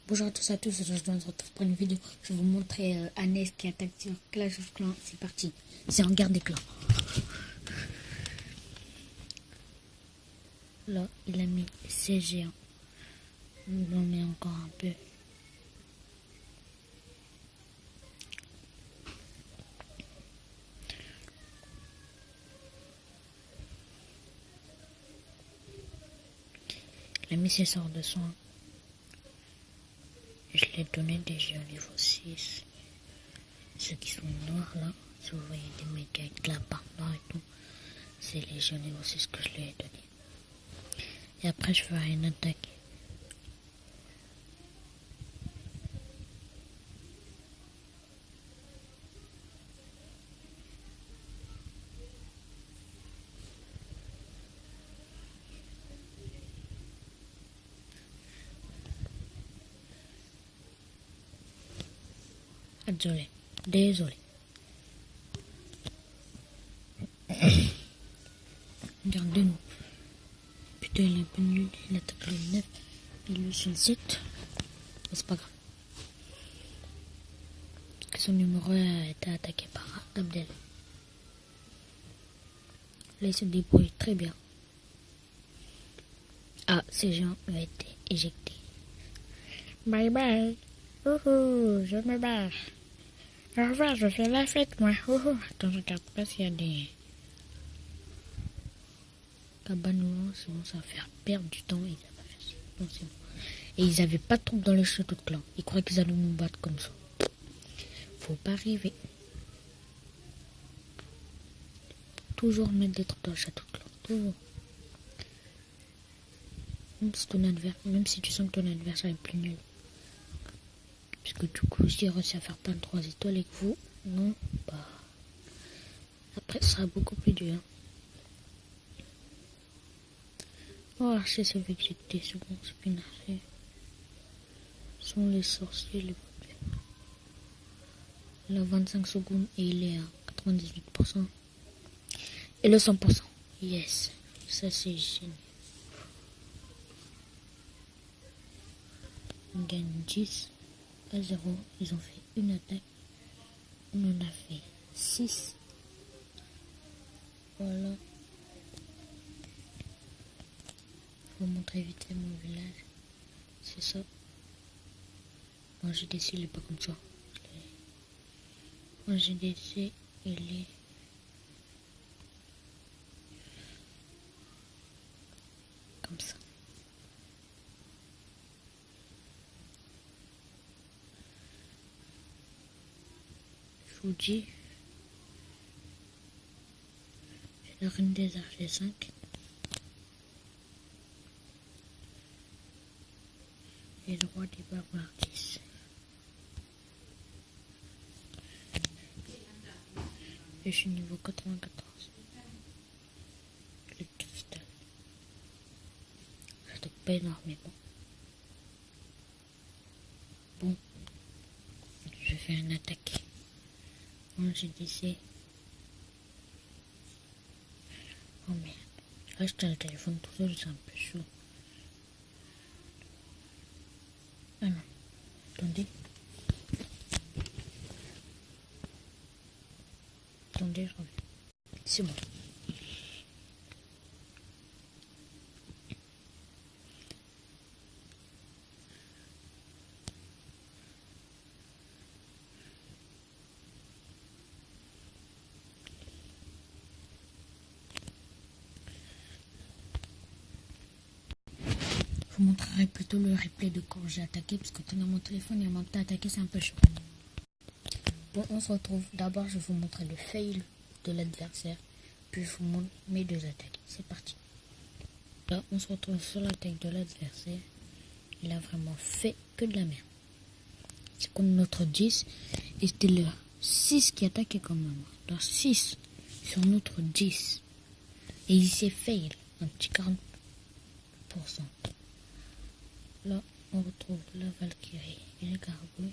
Bonjour à tous, aujourd'hui on se retrouve pour une vidéo. Je vais vous montrer Agnès qui attaque sur Clash of Clans. C'est parti, c'est en guerre des clans. Là, il a mis ses géants. On en met encore un peu. Il a mis ses sorts de soin. Je lui ai donné des géants niveau 6. Ceux qui sont noirs là, si vous voyez des mecs avec la barre noire et tout, c'est les géants niveau 6 que je lui ai donné. Et après je ferai une attaque. Désolé. Regardez-nous. Putain, il est un peu nul. Il attaque le 9. Il lui sur le 7. Mais c'est pas grave. Parce que son numéro a été attaqué par Abdel. Là, il se débrouille très bien. Ah, ces gens ont été éjectés. Bye bye. Je me barre. Au revoir, je fais la fête, moi. Attends, je regarde pas s'il y a des cabanes. C'est bon, ça va faire perdre du temps. Ils avaient pas fait ça. Non, c'est bon. Et ils avaient pas de troupes dans le château de clan. Ils croyaient qu'ils allaient nous battre comme ça. Faut pas rêver. Toujours mettre des troupes dans le château de clan. Toujours. Même si tu sens que ton adversaire est plus nul. Parce que du coup, s'il réussit à faire plein de 3 étoiles et que vous, non, bah. Après, ce sera beaucoup plus dur. Oh, archer, c'est végété, c'est bon, c'est bien archer. Ce sont les sorciers, les papiers. Il a 25 secondes et il est à 98%. Et le 100%. Yes, ça c'est génial. On gagne 10 à 0. Ils ont fait une attaque. On en a fait 6. Voilà. Je vais vous montrer vite fait mon village. C'est ça. Moi GDC il est pas comme ça. Moi GDC il est comme ça. Je vous dis, j'ai la reine des archers 5. Et le roi des barbares 10. Et je suis niveau 94. Le cristal. J'attaque pas énormément. Bon. Je vais faire une attaque. Moi j'ai GDC. Oh merde. Reste le téléphone tout seul, c'est un peu chaud. Ah non. Attendez. Attendez, je reviens. C'est bon. Je vous montrerai plutôt le replay de quand j'ai attaqué, parce que dans mon téléphone, il y a manqué d'attaquer, c'est un peu chaud. Bon, on se retrouve. D'abord, je vais vous montrer le fail de l'adversaire, puis je vous montre mes 2 attaques. C'est parti. Là, on se retrouve sur l'attaque de l'adversaire. Il a vraiment fait que de la merde. C'est comme notre 10, et c'était le 6 qui attaquait quand même. Le 6 sur notre 10. Et il s'est fail, un petit 40%. Là, on retrouve la Valkyrie et la gargouille.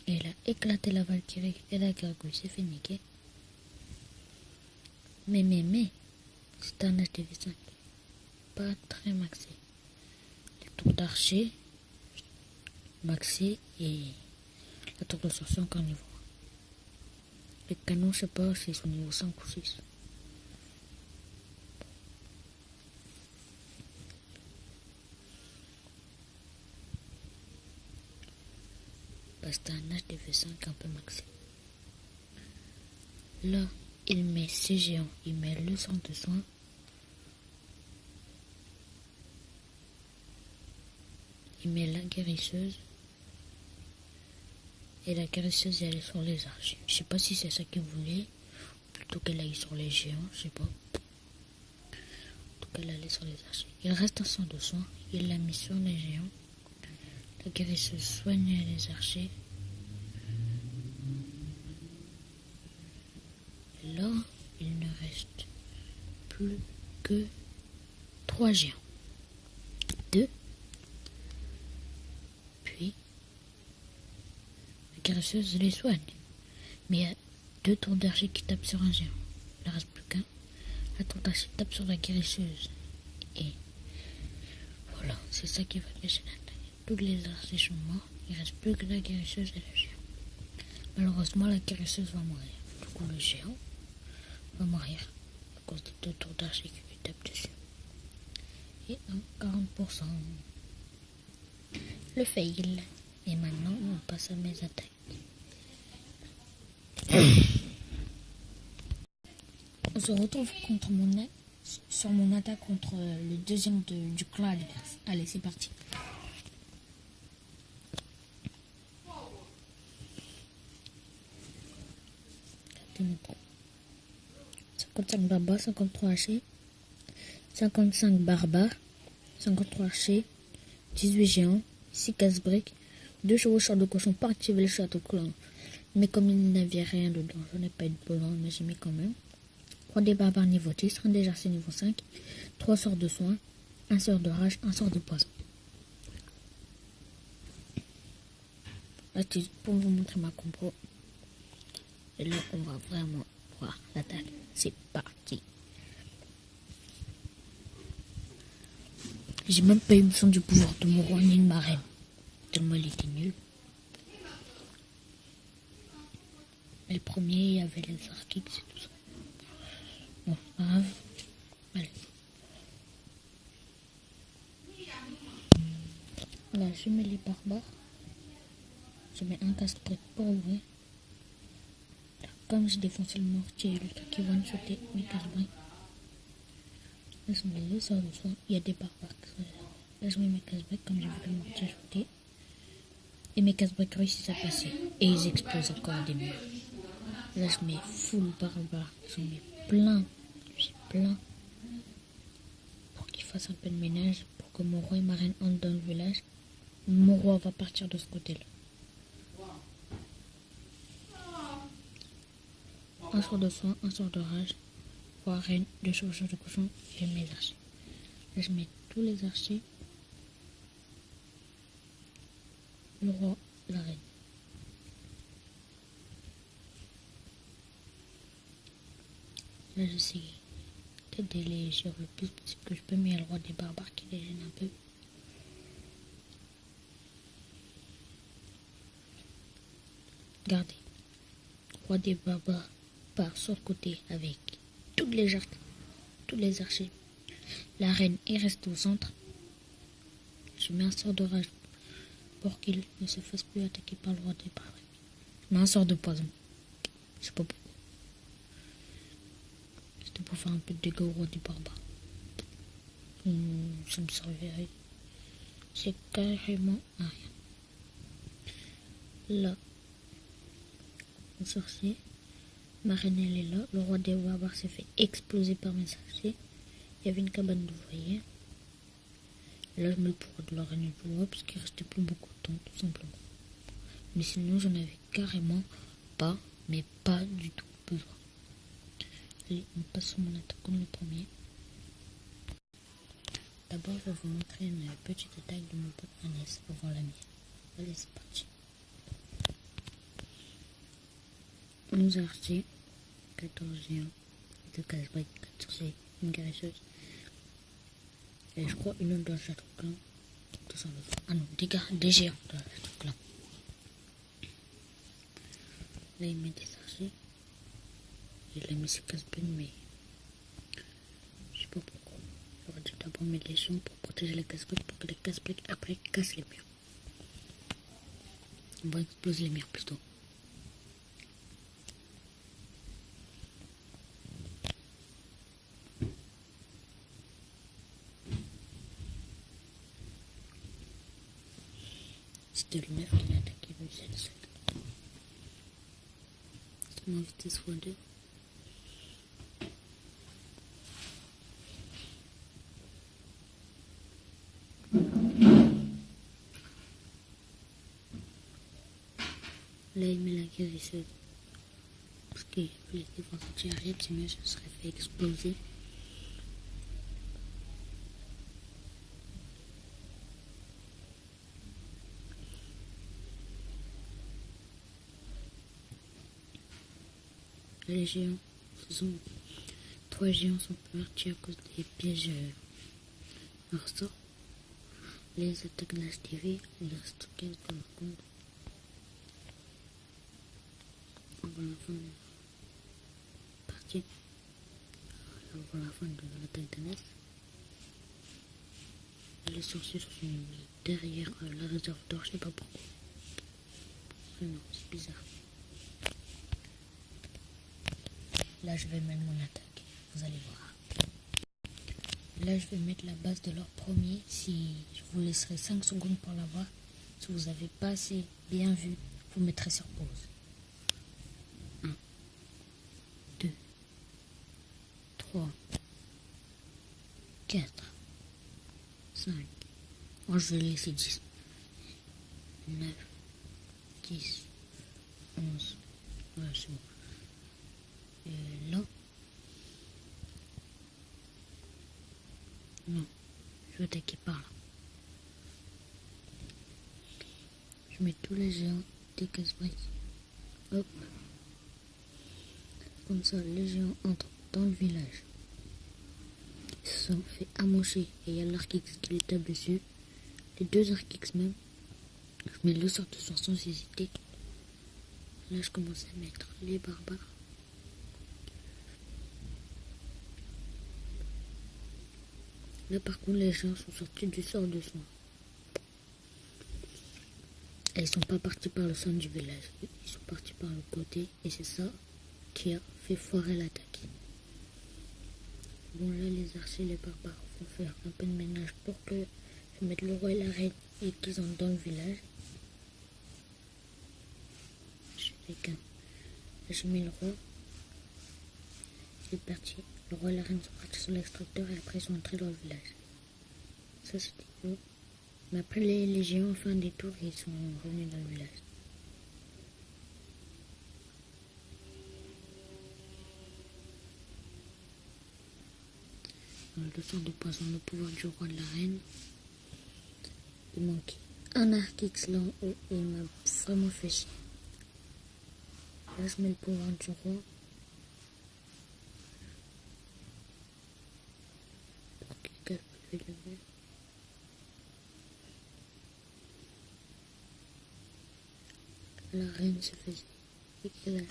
Et il a éclaté la Valkyrie et la gargouille, c'est fait niquer. Mais, c'est un HTV5. Pas très maxé. Les tours d'archer, maxé et la tour de sorcier encore niveau 1. Les canons, je sais pas si c'est au niveau 5 ou 6. Parce que c'est un HDV5 un peu maxé. Là, il met ses géants, il met le centre de soins. Il met la guérisseuse. Et la guérisseuse, elle est sur les archers. Je sais pas si c'est ça qu'il voulait. Plutôt qu'elle aille sur les géants, je sais pas. En tout cas, elle allait sur les archers. Il reste un centre de soins. Il l'a mis sur les géants. La guérisseuse soignait les archers. Et là, il ne reste plus que 3 géants. 2. Puis, la guérisseuse les soigne. Mais il y a 2 tours d'archer qui tapent sur un géant. Il ne reste plus qu'un. La tour d'archer tape sur la guérisseuse. Et voilà, c'est ça qui va gâcher la taille. Tous les archers sont morts. Il ne reste plus que la guérisseuse et le géant. Malheureusement, la guérisseuse va mourir. Du coup, le géant va mourir à cause des 2 tours d'archer qui lui tapent dessus. Et un 40%. Le fail. Et maintenant, on passe à mes attaques. On se retrouve sur mon attaque contre le deuxième du clan adverse. Allez, c'est parti. 55 barbares, 53 archers, 55 barbares, 53 archers, 18 géants, 6 casse-briques, 2 chevaucheurs de cochon pour activer le château clan. Mais comme il n'avait rien dedans, je n'ai pas eu de boulot, mais j'ai mis quand même. 3 des barbares niveau 10, 1 des archers niveau 5, 3 sorts de soins, 1 sort de rage, 1 sort de poison. Là, c'est pour vous montrer ma compo. Et là, on va vraiment voir l'attaque. C'est parti. J'ai même pas eu besoin du pouvoir de mon roi ni de ma reine. Tellement il était nul. Mais le premier, il y avait les archers, c'est tout ça. Bon, grave. Allez. Là, je mets les barbares. Je mets un casse-brique pour ouvrir. Comme j'ai défoncé le mortier et le truc qui va me sauter mes casse-briques. Là, je mets le sort de soin. Il y a des barbares. Là, je mets mes casse-briques comme j'ai vu le mortier sauter. Et mes casse-briques réussissent à passer. Et ils explosent encore des murs. Là, je mets full barbare. J'en mets plein. J'ai plein. Pour qu'il fasse un peu de ménage. Pour que mon roi et ma reine entrent dans le village. Mon roi va partir de ce côté-là. Un sort de soin, un sort de rage, 3 reines, 2 chevaucheurs de cochon et mes archers. Là, je mets tous les archers. Le roi, la reine. Là, j'essaie d'aider les géants le plus possible que je peux, mais il y a le roi des barbares qui les gêne un peu. Regardez. Roi des barbares part sur le côté avec tous les archers. La reine est restée au centre. Je mets un sort de rage pour qu'il ne se fasse plus attaquer par le roi des barbares. Je mets un sort de poison. Je sais pas pourquoi. C'était pour faire un peu de dégâts au roi des barbares. Ça me servirait. C'est carrément à rien. Là, le sorcier. Ma reine, elle est là. Le roi des barbares s'est fait exploser par mes archers. Il y avait une cabane d'ouvriers. Là, je mets le pouvoir de la reine et du roi parce qu'il restait plus beaucoup de temps, tout simplement. Mais sinon, j'en avais carrément pas, mais pas du tout besoin. Allez, on passe sur mon attaque comme le premier. D'abord, je vais vous montrer une petite attaque de mon pote Agnès avant la mienne. Allez, c'est parti. 11 archers, 14 géants, 2 casse-briques, 4 sorciers, une guérisseuse. Et je crois une autre dans le château clan. Tout ça. Ah non, des géants dans le château. Là, il met des archers. Il a mis ses casse-briques, mais je sais pas pourquoi. J'aurais dû d'abord mettre les légions pour protéger les casse-briques, pour que les casse-briques après cassent les murs. On va exploser les murs plutôt. C'était le 9 qui l'a attaqué, lui c'est le 7. C'est mon vitesse x2. Là, il met la guérisseuse. Parce qu'il y a plus les défenses anti-aériennes, sinon je serais fait exploser. Les géants, trois géants sont partis à cause des pièges ressort. Les attaques de l'HTV, il reste 15 par contre. On voit la fin de la partie. On voit la fin de l'attaque d'Anes. Les sorciers sont derrière la réserve d'or, je sais pas pourquoi. Non, c'est bizarre. Là, je vais mettre mon attaque. Vous allez voir. Là, je vais mettre la base de leur premier. Si je vous laisserai 5 secondes pour la voir. Si vous n'avez pas assez bien vu, vous mettrez sur pause. 1, 2, 3, 4, 5. Oh, je vais laisser 10. 9, 10, 11. Ouais, c'est bon. Et là. Non, je vais attaquer par là. Je mets tous les géants des casse-briques. Hop. Comme ça, les géants entrent dans le village. Ils se sont fait amocher. Et il y a l'Archix qui les tape dessus. Les deux Archix même. Je mets le sort de soin sans hésiter. Là, je commence à mettre les barbares. Là, par contre, les gens sont sortis du sort de soin. Et ils sont pas partis par le centre du village. Ils sont partis par le côté. Et c'est ça qui a fait foirer l'attaque. Bon, là, les archers, les barbares vont faire un peu de ménage pour que je mette le roi et la reine et qu'ils entrent dans le village. J'ai mis le roi. C'est parti. Le roi et la reine sont partis sur l'extracteur et après ils sont entrés dans le village. Ça c'était bon. Mais après les géants ont fait un détour et ils sont revenus dans le village. Dans le sort de poison, le pouvoir du roi et de la reine. Il manque un Archix là en haut et il m'a vraiment fait chier. Là je mets le pouvoir du roi. La reine se faisait éclater.